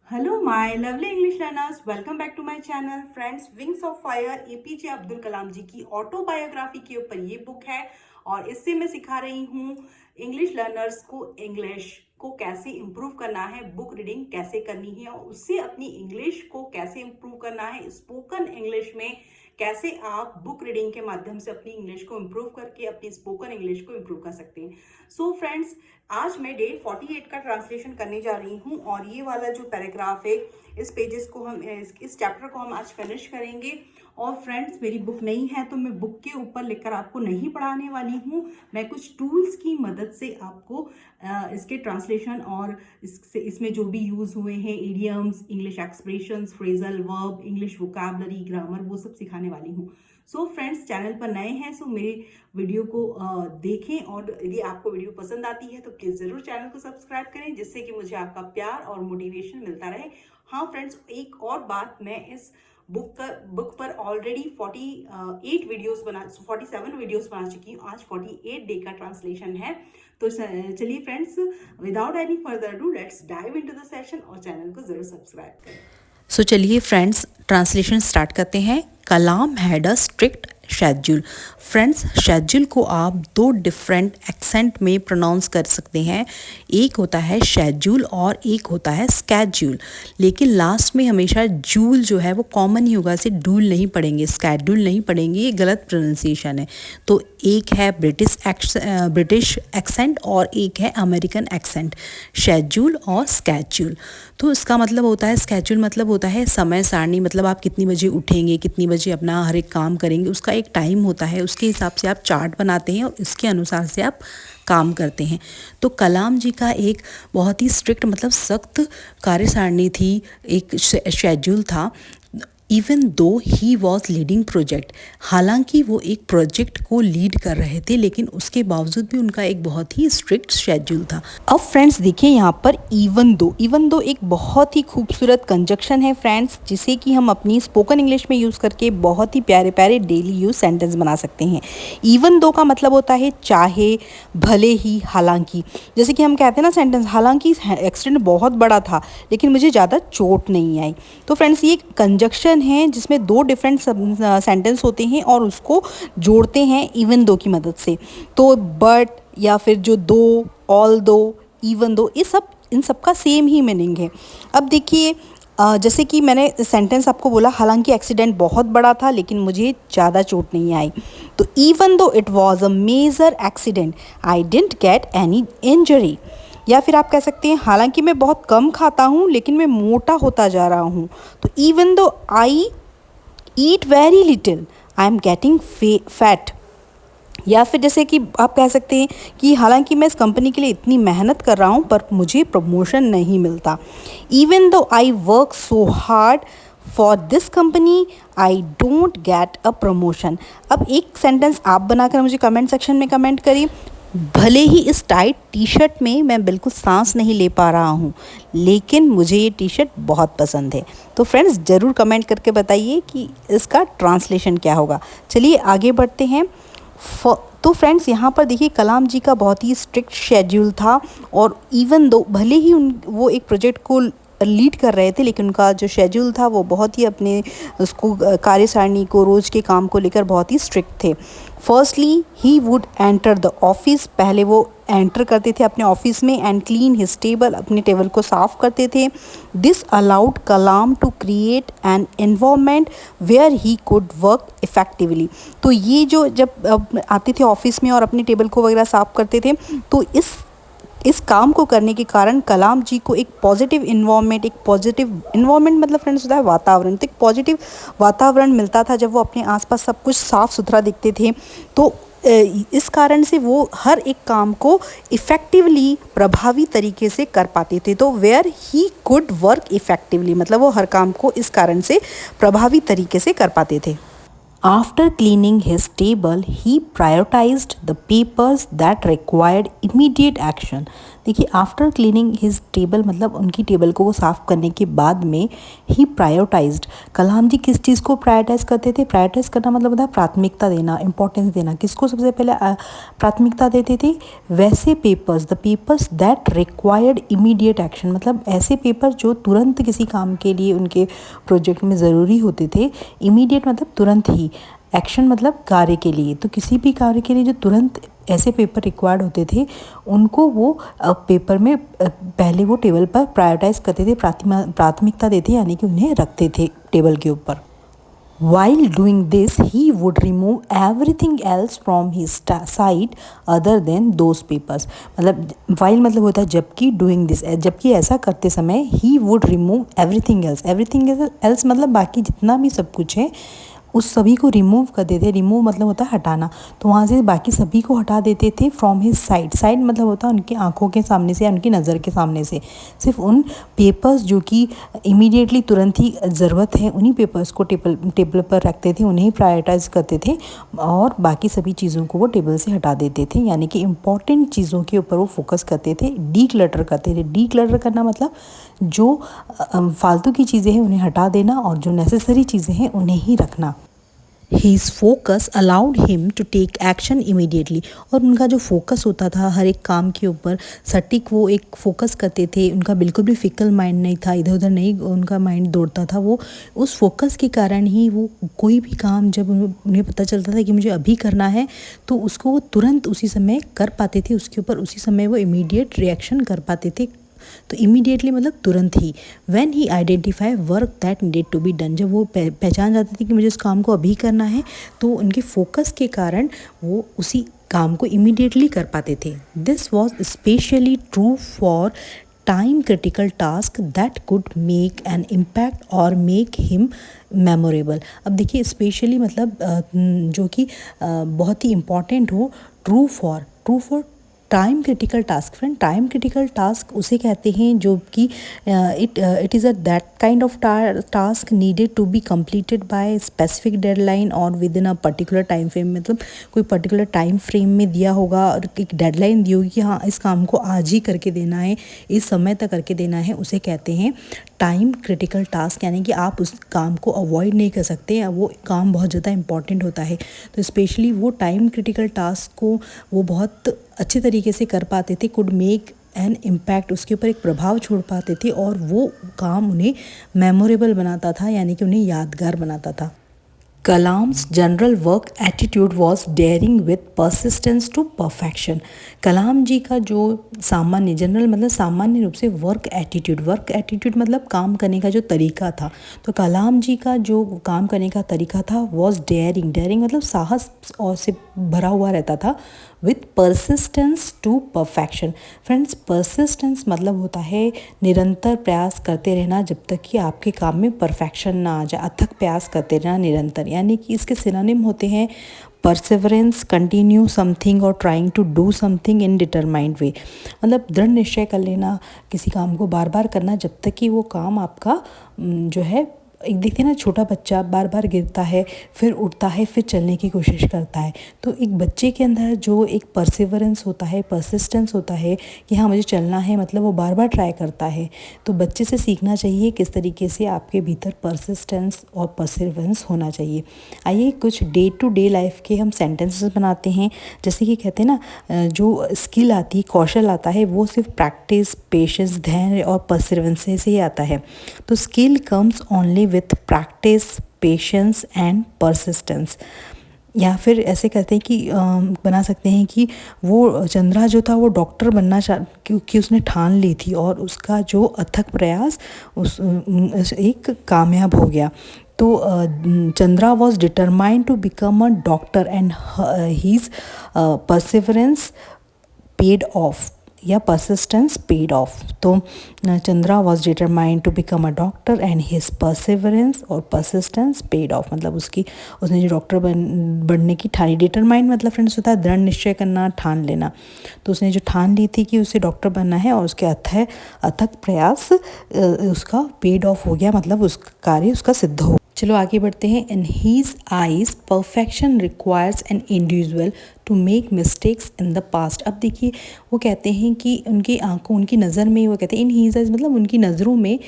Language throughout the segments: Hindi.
Hello, my lovely English learners. Welcome back to my channel. Friends, wings of fire APJ Abdul Kalam ji की ऑटोबायोग्राफी के ऊपर ये बुक है और इससे मैं सिखा रही हूँ इंग्लिश लर्नर्स को इंग्लिश को कैसे इम्प्रूव करना है, बुक रीडिंग कैसे करनी है और उससे अपनी इंग्लिश को कैसे इम्प्रूव करना है, स्पोकन इंग्लिश में कैसे आप बुक रीडिंग के माध्यम से अपनी इंग्लिश को इम्प्रूव करके अपनी स्पोकन इंग्लिश को इम्प्रूव कर सकते हैं। सो फ्रेंड्स, आज मैं डे 48 का ट्रांसलेशन करने जा रही हूँ और ये वाला जो पैराग्राफ है इस पेजेस को हम इस चैप्टर को हम आज फिनिश करेंगे। और फ्रेंड्स, मेरी बुक नहीं है तो मैं बुक के ऊपर लिखकर आपको नहीं पढ़ाने वाली हूँ। मैं कुछ टूल्स की मदद से आपको इसके ट्रांसलेशन और इसमें जो भी यूज़ हुए हैं idioms, English expressions, phrasal verb, English vocabulary, grammar, वो सब सिखाने वाली हूँ। सो फ्रेंड्स, चैनल पर नए हैं सो मेरे वीडियो को देखें और यदि आपको वीडियो पसंद आती है तो प्लीज़ ज़रूर चैनल को सब्सक्राइब करें जिससे कि मुझे आपका प्यार और मोटिवेशन मिलता रहे। हाँ फ्रेंड्स, एक और बात, मैं इस बुक पर ऑलरेडी 47 वीडियोस बना चुकी हूँ। आज 48 डे का ट्रांसलेशन है। तो चलिए friends, without any further do let's dive into the session और चैनल को ज़रूर सब्सक्राइब करें। सो चलिए फ्रेंड्स, ट्रांसलेशन स्टार्ट करते हैं। Kalam had a strict schedule. Friends, schedule को आप दो डिफरेंट एक्सेंट में प्रोनाउंस कर सकते हैं। एक होता है शेड्यूल और एक होता है स्केड्यूल, लेकिन लास्ट में हमेशा जूल जो है वो कॉमन ही होगा, इसे डूल नहीं पढ़ेंगे, स्केड्यूल नहीं पढ़ेंगे, ये गलत प्रोनाउंसिएशन है। तो एक है ब्रिटिश एक्सेंट और एक है अमेरिकन एक्सेंट, शेड्यूल और स्केड्यूल। तो इसका मतलब होता है, स्केड्यूल मतलब होता है समय सारणी, मतलब आप कितनी बजे उठेंगे, कितनी बजे अपना हर एक काम करेंगे, उसका एक टाइम होता है, उसके हिसाब से आप चार्ट बनाते हैं और इसके अनुसार से आप काम करते हैं। तो कलाम जी का एक बहुत ही स्ट्रिक्ट मतलब सख्त कार्य सारणी थी, एक शेड्यूल था। Even though he was leading project, हालांकि वो एक प्रोजेक्ट को लीड कर रहे थे लेकिन उसके बावजूद भी उनका एक बहुत ही स्ट्रिक्ट शेड्यूल था। अब फ्रेंड्स देखिए यहाँ पर इवन दो एक बहुत ही खूबसूरत कंजक्शन है फ्रेंड्स, जिसे कि हम अपनी स्पोकन इंग्लिश में यूज़ करके बहुत ही प्यारे प्यारे डेली यूज सेंटेंस बना सकते हैं। इवन दो का मतलब होता है चाहे, भले ही, हालांकि। जैसे कि हम कहते हैं ना सेंटेंस, हालांकि एक्सीडेंट बहुत बड़ा था लेकिन मुझे ज़्यादा चोट नहीं आई। तो फ्रेंड्स, ये कंजक्शन हैं जिसमें दो डिफरेंट सेंटेंस होते हैं और उसको जोड़ते हैं इवन दो की मदद से। तो बट या फिर जो दो, ऑल दो, इवन दो, ये सब, इन सब का सेम ही मीनिंग है। अब देखिए, जैसे कि मैंने सेंटेंस आपको बोला, हालांकि एक्सीडेंट बहुत बड़ा था लेकिन मुझे ज़्यादा चोट नहीं आई। तो even though it was a major accident I didn't get any injury. या फिर आप कह सकते हैं, हालांकि मैं बहुत कम खाता हूँ लेकिन मैं मोटा होता जा रहा हूँ। तो इवन दो आई eat very little I am getting fat. या फिर जैसे कि आप कह सकते हैं कि हालांकि मैं इस कंपनी के लिए इतनी मेहनत कर रहा हूँ पर मुझे प्रमोशन नहीं मिलता। Even though I work so hard for this company I don't get a promotion. अब एक सेंटेंस आप बनाकर मुझे कमेंट सेक्शन में कमेंट करिए। भले ही इस टाइट टी शर्ट में मैं बिल्कुल सांस नहीं ले पा रहा हूँ लेकिन मुझे ये टी शर्ट बहुत पसंद है। तो फ्रेंड्स, ज़रूर कमेंट करके बताइए कि इसका ट्रांसलेशन क्या होगा। चलिए आगे बढ़ते हैं। तो फ्रेंड्स, यहाँ पर देखिए कलाम जी का बहुत ही स्ट्रिक्ट शेड्यूल था और इवन दो भले ही वो एक प्रोजेक्ट को लीड कर रहे थे लेकिन उनका जो शेड्यूल था वो बहुत ही अपने उसको कार्य सारणी को, रोज़ के काम को लेकर बहुत ही स्ट्रिक्ट थे। Firstly he would enter the office, पहले वो एंटर करते थे अपने ऑफिस में, एंड क्लीन हिज टेबल, अपने टेबल को साफ करते थे। This allowed Kalam to create an environment where he could work effectively. तो ये जो जब आते थे ऑफिस में और अपने टेबल को वगैरह साफ करते थे, तो इस काम को करने के कारण कलाम जी को एक पॉजिटिव इन्वायरमेंट मतलब फ्रेंड्स होता है वातावरण, तो एक पॉजिटिव वातावरण मिलता था जब वो अपने आसपास सब कुछ साफ़ सुथरा दिखते थे। तो इस कारण से वो हर एक काम को इफ़ेक्टिवली, प्रभावी तरीके से कर पाते थे। तो where he could work effectively मतलब वो हर काम को इस कारण से प्रभावी तरीके से कर पाते थे। After cleaning his table, he prioritized the papers that required immediate action. देखिए आफ्टर क्लीनिंग हिज टेबल मतलब उनकी टेबल को वो साफ़ करने के बाद में ही प्रायोरिटाइज्ड, कलाम जी किस चीज़ को प्रायोरिटाइज करते थे? प्रायोरिटाइज करना मतलब होता है प्राथमिकता देना, इंपॉर्टेंस देना। किसको सबसे पहले प्राथमिकता देते थे? वैसे papers, the papers that required immediate action, मतलब ऐसे पेपर जो तुरंत किसी काम के लिए उनके प्रोजेक्ट में ज़रूरी होते थे। इमीडिएट मतलब तुरंत ही, एक्शन मतलब कार्य के लिए। तो किसी भी कार्य के लिए जो तुरंत ऐसे पेपर रिक्वायर्ड होते थे उनको वो पेपर में पहले वो टेबल पर प्रायोरिटाइज करते थे, प्राथमिकता देते, यानी कि उन्हें रखते थे टेबल के ऊपर। While doing this, he would remove everything else from his side other than those papers. मतलब while मतलब होता है जबकि, doing this जबकि ऐसा करते समय he would remove everything else. everything else मतलब बाकी जितना भी सब कुछ है उस सभी को रिमूव कर देते। रिमूव मतलब होता है हटाना, तो वहाँ से बाकी सभी को हटा देते थे फ्रॉम हिज साइड। साइड मतलब होता है उनकी आंखों के सामने से या उनकी नज़र के सामने से। सिर्फ उन पेपर्स जो कि इमीडिएटली तुरंत ही ज़रूरत है उन्हीं पेपर्स को टेबल पर रखते थे, उन्हें प्रायोरिटाइज करते थे और बाकी सभी चीज़ों को वो टेबल से हटा देते थे, यानी कि इम्पॉर्टेंट चीज़ों के ऊपर वो फोकस करते थे, डीक्लटर करते थे। डीक्लटर करना मतलब जो फालतू की चीज़ें हैं उन्हें हटा देना और जो नेसेसरी चीज़ें हैं उन्हें ही रखना। His focus allowed him to take action immediately, और उनका जो फोकस होता था हर एक काम के ऊपर सटीक वो एक फोकस करते थे। उनका बिल्कुल भी फिकल माइंड नहीं था, इधर उधर नहीं उनका माइंड दौड़ता था। वो उस फोकस के कारण ही वो कोई भी काम जब उन्हें पता चलता था कि मुझे अभी करना है तो उसको वो तुरंत उसी समय कर पाते थे, उसके ऊपर उसी समय वो इमीडिएट रिएक्शन कर पाते थे। तो इमीडिएटली मतलब तुरंत ही। When he identify work that needed to be done, जब वो पहचान जाते थे कि मुझे उस काम को अभी करना है तो उनके फोकस के कारण वो उसी काम को इमीडिएटली कर पाते थे। This was specially true for time critical task that could make an impact और मेक हिम मेमोरेबल। अब देखिए स्पेशली मतलब जो कि बहुत ही इम्पॉर्टेंट हो, true for time critical task. Friend time critical task उसे कहते हैं जो कि it is a that kind of task needed to be completed by specific deadline और within a particular time frame, मतलब कोई पर्टिकुलर टाइम फ्रेम में दिया होगा और एक डेडलाइन दी होगी कि हाँ इस काम को आज ही करके देना है, इस समय तक करके देना है, उसे कहते हैं टाइम क्रिटिकल टास्क। यानी कि आप उस काम को अवॉइड नहीं कर सकते, वो काम बहुत ज़्यादा इंपॉर्टेंट होता है। तो स्पेशली वो टाइम क्रिटिकल टास्क को वो बहुत अच्छे तरीके से कर पाते थे, कुड मेक एन इम्पैक्ट, उसके ऊपर एक प्रभाव छोड़ पाते थे और वो काम उन्हें मेमोरेबल बनाता था, यानी कि उन्हें यादगार बनाता था। Kalam's general work attitude was daring with persistence to perfection. Kalam ji का जो सामान्य, जनरल मतलब सामान्य रूप से वर्क एटीट्यूड मतलब काम करने का जो तरीका था, तो कलाम जी का जो काम करने का तरीका था वॉज डेयरिंग मतलब साहस और से भरा हुआ रहता था, with persistence to perfection. Friends persistence मतलब होता है निरंतर प्रयास करते रहना जब तक कि आपके काम में परफेक्शन ना आ जाए, अथक प्रयास करते रहना निरंतर, यानी कि इसके सिनोनिम होते हैं परसेवरेंस, कंटिन्यू समथिंग और trying to do something in determined way. मतलब दृढ़ निश्चय कर लेना, किसी काम को बार बार करना जब तक कि वो काम आपका जो है, एक देखते हैं ना छोटा बच्चा बार बार गिरता है फिर उठता है फिर चलने की कोशिश करता है, तो एक बच्चे के अंदर जो एक परसिवरेंस होता है, परसिस्टेंस होता है कि हाँ मुझे चलना है, मतलब वो बार बार ट्राई करता है। तो बच्चे से सीखना चाहिए किस तरीके से आपके भीतर परसिस्टेंस और परसिवरेंस होना चाहिए। आइए कुछ डे टू डे लाइफ के हम सेंटेंसेस बनाते हैं। जैसे कि कहते हैं ना जो स्किल आती है, कौशल आता है, वो सिर्फ प्रैक्टिस, पेशेंस, धैर्य और परसिवरेंस से ही आता है। तो skill comes only with practice, patience and persistence. या फिर ऐसे कहते हैं कि बना सकते हैं कि वो चंद्रा जो था वो डॉक्टर बनना क्योंकि उसने ठान ली थी और उसका जो अथक प्रयास उस एक कामयाब हो गया। तो Chandra was determined to become a doctor and his perseverance paid off, या परसिस्टेंस पेड ऑफ। तो Chandra was determined to become a doctor and his perseverance और परसिस्टेंस पेड ऑफ, मतलब उसने जो डॉक्टर बनने की ठानी। डिटरमाइंड मतलब फ्रेंड्स होता है दृढ़ निश्चय करना, ठान लेना। तो उसने जो ठान ली थी कि उसे डॉक्टर बनना है और उसके अथक प्रयास उसका पेड ऑफ हो गया, मतलब उस कार्य उसका सिद्ध हो। चलो आगे बढ़ते हैं। In his eyes perfection requires an individual to make mistakes in the past. अब देखिए वो कहते हैं कि उनकी आंखों उनकी नज़र में, वो कहते हैं इन हीज आइज मतलब उनकी नज़रों में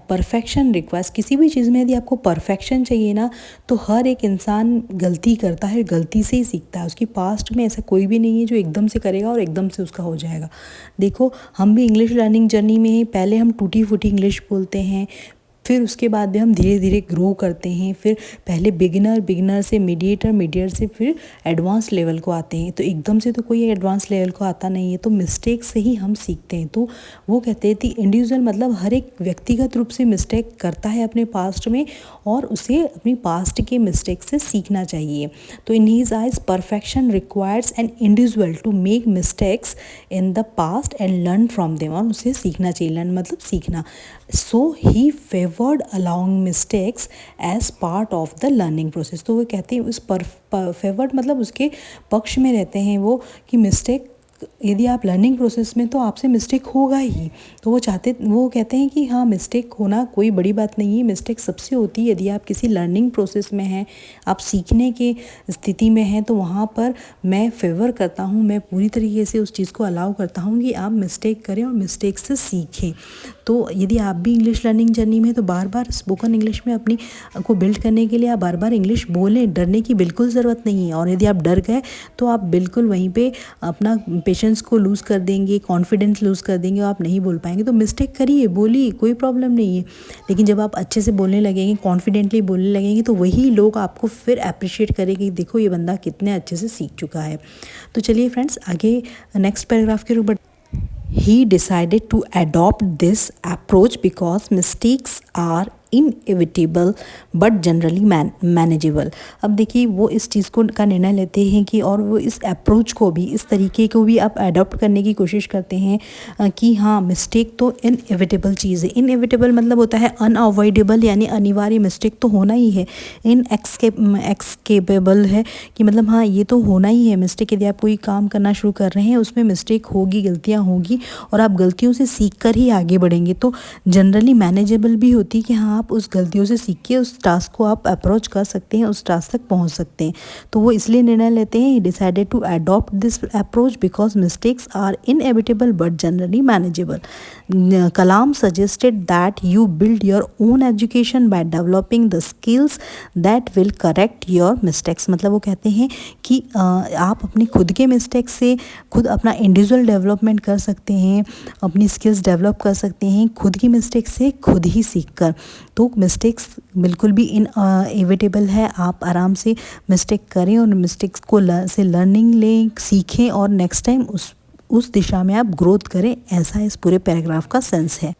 परफेक्शन रिक्वायर्स, किसी भी चीज़ में यदि आपको परफेक्शन चाहिए ना तो हर एक इंसान गलती करता है, गलती से ही सीखता है। उसकी पास्ट में ऐसा कोई भी नहीं है जो एकदम से करेगा और एकदम से उसका हो जाएगा। देखो हम भी इंग्लिश लर्निंग जर्नी में हैं, पहले हम टूटी फूटी इंग्लिश बोलते हैं, फिर उसके बाद भी हम धीरे धीरे ग्रो करते हैं, फिर पहले बिगिनर से मीडिएटर से फिर एडवांस लेवल को आते हैं। तो एकदम से तो कोई एडवांस लेवल को आता नहीं है, तो मिस्टेक से ही हम सीखते हैं। तो वो कहते हैं कि इंडिविजुअल मतलब हर एक व्यक्तिगत रूप से मिस्टेक करता है अपने पास्ट में, और उसे अपनी पास्ट के मिस्टेक से सीखना चाहिए। तो in his eyes perfection requires an individual to make mistakes in the past and learn from them, और उसे सीखना चाहिए। लर्न मतलब सीखना। So he favoured allowing mistakes as part of the learning process. तो वो कहते हैं उस फेवर्ड मतलब उसके पक्ष में रहते हैं वो, कि मिस्टेक यदि आप लर्निंग प्रोसेस में तो आपसे मिस्टेक होगा ही। तो वो कहते हैं कि हाँ मिस्टेक होना कोई बड़ी बात नहीं है, मिस्टेक सबसे होती है। यदि आप किसी लर्निंग प्रोसेस में हैं, आप सीखने की स्थिति में हैं, तो वहाँ पर मैं फेवर करता हूँ, मैं पूरी तरीके से उस चीज़ को अलाउ करता हूँ कि आप मिस्टेक करें और मिस्टेक से सीखें। तो यदि आप भी इंग्लिश लर्निंग जर्नी में, तो बार बार स्पोकन इंग्लिश में अपनी को बिल्ड करने के लिए आप बार बार इंग्लिश बोलें, डरने की बिल्कुल ज़रूरत नहीं है। और यदि आप डर गए तो आप बिल्कुल वहीं पे अपना पेशेंस को लूज़ कर देंगे, कॉन्फिडेंस लूज़ कर देंगे, और आप नहीं बोल पाएंगे। तो मिस्टेक करिए, बोलिए, कोई प्रॉब्लम नहीं है। लेकिन जब आप अच्छे से बोलने लगेंगे, कॉन्फिडेंटली बोलने लगेंगे, तो वही लोग आपको फिर अप्रिशिएट करेंगे, देखो ये बंदा कितने अच्छे से सीख चुका है। तो चलिए फ्रेंड्स आगे नेक्स्ट पैराग्राफ के ऊपर। He decided to adopt this approach because mistakes are inevitable but generally manageable। अब देखिए वो इस चीज़ को का निर्णय लेते हैं कि, और वो इस अप्रोच को भी, इस तरीके को भी आप अडॉप्ट करने की कोशिश करते हैं कि हाँ मिस्टेक तो इनएविटेबल चीज़ है। इनएविटेबल मतलब होता है अनअवॉइडेबल, यानी अनिवार्य। मिस्टेक तो होना ही है। एक्सकेपेबल है कि मतलब हाँ ये तो होना ही है मिस्टेक। यदि आप कोई काम करना शुरू कर रहे हैं उसमें मिस्टेक होगी, गलतियाँ होगी, और आप गलतियों से सीख कर ही आगे बढ़ेंगे। तो जनरली मैनेजेबल भी होती है कि हाँ आप उस गलतियों से सीख के उस टास्क को आप अप्रोच कर सकते हैं, उस टास्क तक पहुंच सकते हैं। तो वो इसलिए निर्णय लेते हैं, he decided to adopt this approach because mistakes are inevitable but generally manageable. Kalam suggested that you build your own education by developing the skills that will correct your mistakes. मतलब वो कहते हैं कि आप अपनी खुद के मिस्टेक से खुद अपना इंडिविजुअल डेवलपमेंट कर सकते हैं, अपनी स्किल्स डेवलप कर सकते हैं खुद की मिस्टेक से खुद ही सीख कर। तो मिस्टेक्स बिल्कुल भी इनएविटेबल है। आप आराम से मिस्टेक करें और मिस्टेक्स को से लर्निंग लें, सीखें, और नेक्स्ट टाइम उस दिशा में आप ग्रोथ करें। ऐसा इस पूरे पैराग्राफ का सेंस है।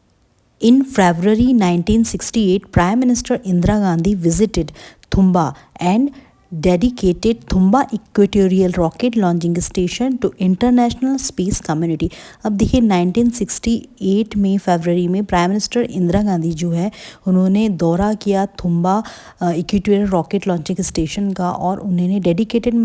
In February 1968, Prime Minister Indira Gandhi visited Thumba and dedicated Thumba Equatorial Rocket Launching Station to International Space Community। अब देखिए 1968 में फरवरी में प्राइम मिनिस्टर इंदिरा गांधी जो है उन्होंने दौरा किया Thumba equatorial rocket launching station का, और उन्होंने डेडिकेटेड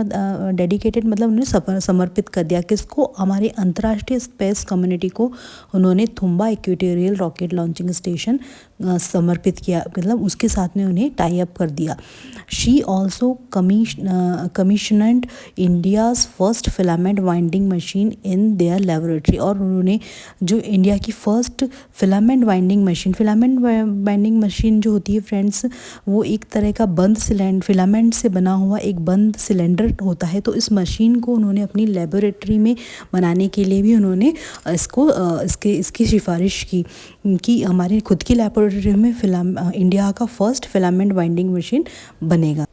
मतलब उन्होंने समर्पित कर दिया किसको, हमारे अंतर्राष्ट्रीय स्पेस कम्युनिटी को उन्होंने Thumba equatorial rocket launching station समर्पित किया, मतलब उसके साथ में उन्हें टाई अप कर दिया। She also commissioned India's first filament winding machine in their laboratory. और उन्होंने जो इंडिया की फर्स्ट फिलामेंट वाइंडिंग मशीन जो होती है फ्रेंड्स, वो एक तरह का बंद सिलेंडर, फिलामेंट से बना हुआ एक बंद सिलेंडर होता है। तो इस मशीन को उन्होंने अपनी लेबोरेटरी में बनाने के लिए भी उन्होंने इसकी सिफारिश की कि हमारे खुद की लेबोरेटरी में इंडिया का फर्स्ट फिलामेंट वाइंडिंग मशीन बनेगा।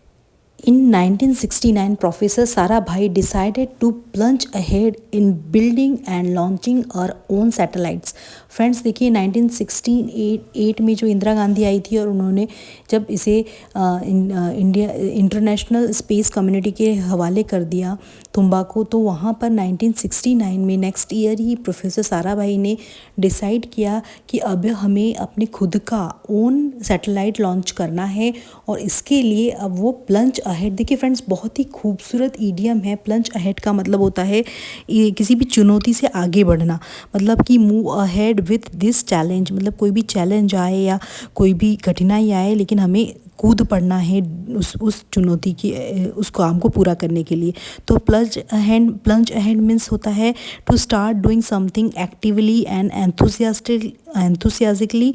In 1969, Professor Sarabhai decided to plunge ahead in building and launching our own satellites। Friends देखिए 1968 में जो इंदिरा गांधी आई थी और उन्होंने जब इसे इंडिया इंटरनेशनल स्पेस कम्युनिटी के हवाले कर दिया तुम्बा को, तो वहाँ पर 1969 में नेक्स्ट ईयर ही प्रोफेसर साराभाई ने डिसाइड किया कि अब हमें अपने खुद का ओन सैटेलाइट लॉन्च करना है, और इसके लिए अब वो प्लंज अहेड। देखिए फ्रेंड्स बहुत ही खूबसूरत ईडियम है। प्लंज अहेड का मतलब होता है किसी भी चुनौती से आगे बढ़ना, मतलब कि move ahead with this challenge, मतलब कोई भी चैलेंज आए या कोई भी कठिनाई आए लेकिन हमें कूद पड़ना है उस चुनौती की उस काम को पूरा करने के लिए। तो प्लंज अहेड मीन्स होता है to start doing something actively and enthusiastically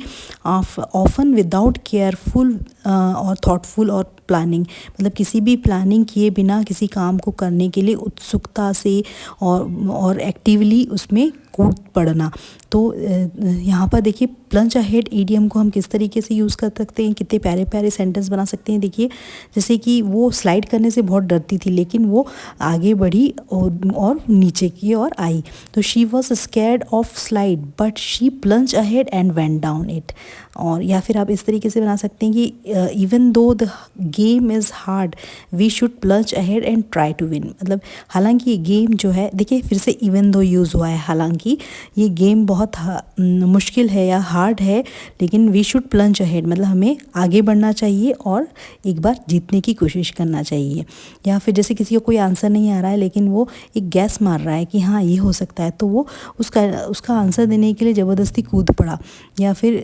often without careful और thoughtful और प्लानिंग, मतलब किसी भी प्लानिंग किए बिना किसी काम को करने के लिए उत्सुकता से और एक्टिवली उसमें कूद पड़ना। तो यहाँ पर देखिए प्लंज अहेड ईडियम को हम किस तरीके से यूज़ कर सकते हैं, कितने प्यारे प्यारे सेंटेंस बना सकते हैं। देखिए जैसे कि वो स्लाइड करने से बहुत डरती थी लेकिन वो आगे बढ़ी और नीचे की ओर आई। तो she was scared of slide but she plunge ahead and went down it. और या फिर आप इस तरीके से बना सकते हैं कि even though the game is hard we should plunge ahead and try to win. मतलब हालांकि ये गेम जो है, देखिए फिर से इवन दो यूज़ हुआ है, हालांकि ये गेम बहुत मुश्किल है या हार्ड है लेकिन वी शुड प्लंज अहेड, मतलब हमें आगे बढ़ना चाहिए और एक बार जीतने की कोशिश करना चाहिए। या फिर जैसे किसी को कोई आंसर नहीं आ रहा है लेकिन वो एक गैस मार रहा है कि हाँ ये हो सकता है, तो वो उसका आंसर देने के लिए ज़बरदस्ती कूद पड़ा या फिर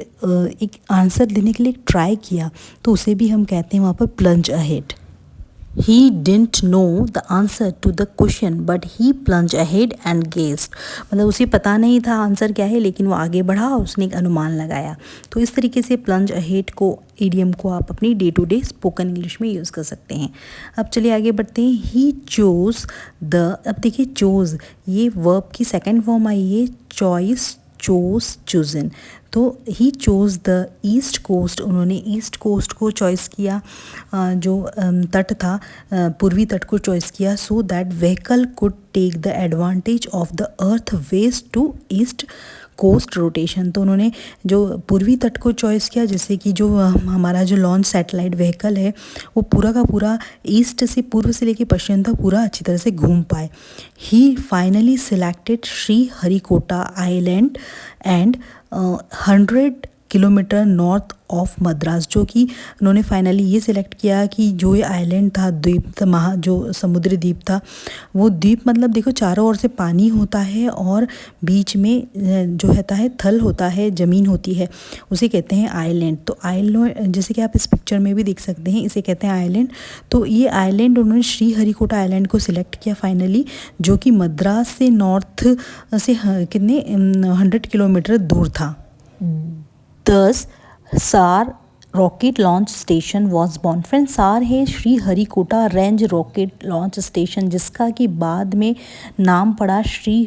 एक आंसर देने के लिए ट्राई किया, तो उसे भी हम कहते हैं वहाँ पर plunge ahead. He didn't know the answer to the question but he plunged ahead and guessed। मतलब उसे पता नहीं था आंसर क्या है लेकिन वो आगे बढ़ा और उसने एक अनुमान लगाया। तो इस तरीके से प्लंज अहेड को ईडियम को आप अपनी day to day spoken English में यूज़ कर सकते हैं। अब चलिए आगे बढ़ते हैं। ही चोज़ द, अब देखिए चोज़ ये वर्ब की सेकेंड फॉर्म आई है, चॉइस, चोज, चूजन। तो he chose the east coast, उन्होंने ईस्ट कोस्ट को चॉइस किया, जो तट था पूर्वी तट को चॉइस किया, so that vehicle could take the advantage of the earth west to east coast rotation. तो उन्होंने जो पूर्वी तट को चॉइस किया जिससे कि जो हमारा जो लॉन्च सैटेलाइट व्हीकल है वो पूरा का पूरा ईस्ट से, पूर्व से लेकर पश्चिम तक पूरा अच्छी तरह से घूम पाए। He finally selected Sriharikota island and 100 kilometre north of Madras, जो कि उन्होंने फाइनली ये सिलेक्ट किया कि जो ये आइलैंड था, द्वीप था, जो समुद्री द्वीप था, वो द्वीप मतलब देखो चारों ओर से पानी होता है और बीच में जो रहता है थल होता है, ज़मीन होती है, उसे कहते हैं आइलैंड। तो आइलैंड जैसे कि आप इस पिक्चर में भी देख सकते हैं, इसे कहते हैं आइलैंड। तो ये आइलैंड उन्होंने श्री हरिकोटा आइलैंड को सिलेक्ट किया फाइनली, जो कि मद्रास से नॉर्थ से कितने 100 किलोमीटर दूर था। Thus, SAR rocket launch station was born. Friend सार है Shri Harikota range rocket launch station, जिसका कि बाद में नाम पड़ा Shri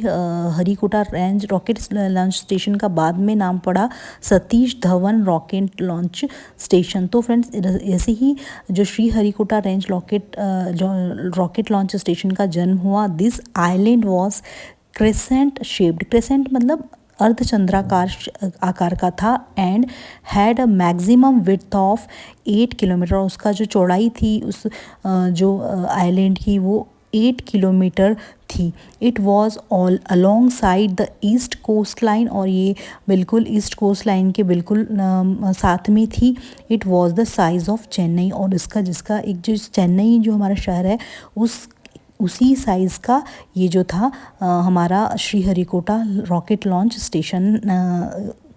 Harikota range rocket launch station का बाद में नाम पड़ा Satish Dhawan rocket launch station. तो फ्रेंड्स ऐसे ही जो Shri Harikota range rocket launch station का जन्म हुआ। This island was crescent shaped, crescent मतलब अर्धचंद्राकार आकार का था, and had a maximum width of 8 kilometre. उसका जो चौड़ाई थी उस जो आइलैंड की वो 8 किलोमीटर थी। It was all along side the east coast line, और ये बिल्कुल ईस्ट कोस्ट लाइन के बिल्कुल साथ में थी। It was the size of Chennai, और इसका जिसका एक जो चेन्नई जो हमारा शहर है उसी साइज़ का ये जो था हमारा Shri Harikota rocket launch station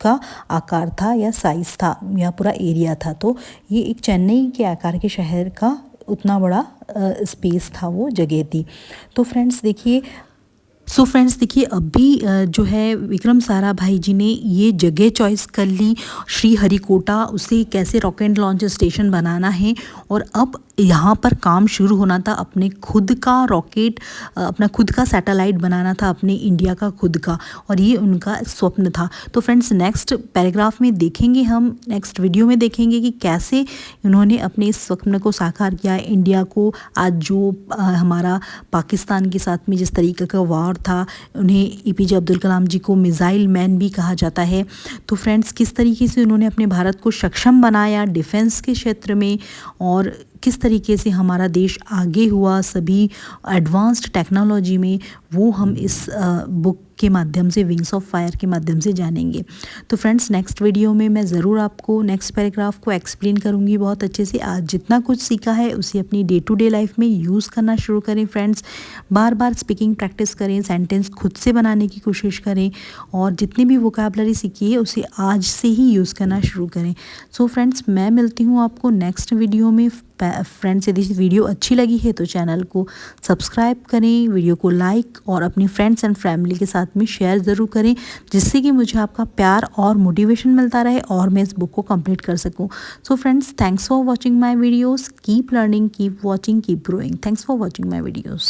का आकार था या साइज़ था या पूरा एरिया था। तो ये एक चेन्नई के आकार के शहर का उतना बड़ा स्पेस था, वो जगह थी। तो फ्रेंड्स देखिए अभी जो है विक्रम साराभाई जी ने ये जगह चॉइस कर ली, श्री हरिकोटा, उसे कैसे रॉकेट लॉन्च स्टेशन बनाना है, और अब यहाँ पर काम शुरू होना था अपने खुद का रॉकेट, अपना खुद का सैटेलाइट बनाना था, अपने इंडिया का खुद का, और ये उनका स्वप्न था। तो फ्रेंड्स नेक्स्ट पैराग्राफ में देखेंगे, हम नेक्स्ट वीडियो में देखेंगे कि कैसे उन्होंने अपने इस स्वप्न को साकार किया। इंडिया को आज जो हमारा पाकिस्तान के साथ में जिस तरीके का वार था, उन्हें एपीजे अब्दुल कलाम जी को मिसाइल मैन भी कहा जाता है। तो फ्रेंड्स किस तरीके से उन्होंने अपने भारत को सक्षम बनाया डिफेंस के क्षेत्र में, और किस तरीके से हमारा देश आगे हुआ सभी एडवांस्ड टेक्नोलॉजी में, वो हम इस बुक के माध्यम से, विंग्स ऑफ फायर के माध्यम से जानेंगे। तो फ्रेंड्स नेक्स्ट वीडियो में मैं ज़रूर आपको नेक्स्ट पैराग्राफ को एक्सप्लेन करूँगी बहुत अच्छे से। आज जितना कुछ सीखा है उसे अपनी डे टू डे लाइफ में यूज़ करना शुरू करें फ्रेंड्स। बार बार स्पीकिंग प्रैक्टिस करें, सेंटेंस खुद से बनाने की कोशिश करें और जितनी भी वोकैबुलरी सीखी है उसे आज से ही यूज़ करना शुरू करें। सो फ्रेंड्स मैं मिलती हूँ आपको नेक्स्ट वीडियो में। फ्रेंड्स यदि वीडियो अच्छी लगी है तो चैनल को सब्सक्राइब करें, वीडियो को लाइक और अपनी फ्रेंड्स एंड फैमिली के साथ में शेयर ज़रूर करें, जिससे कि मुझे आपका प्यार और मोटिवेशन मिलता रहे और मैं इस बुक को कंप्लीट कर सकूं। So friends thanks for watching my videos, keep learning, keep watching, keep growing. Thanks for watching my videos.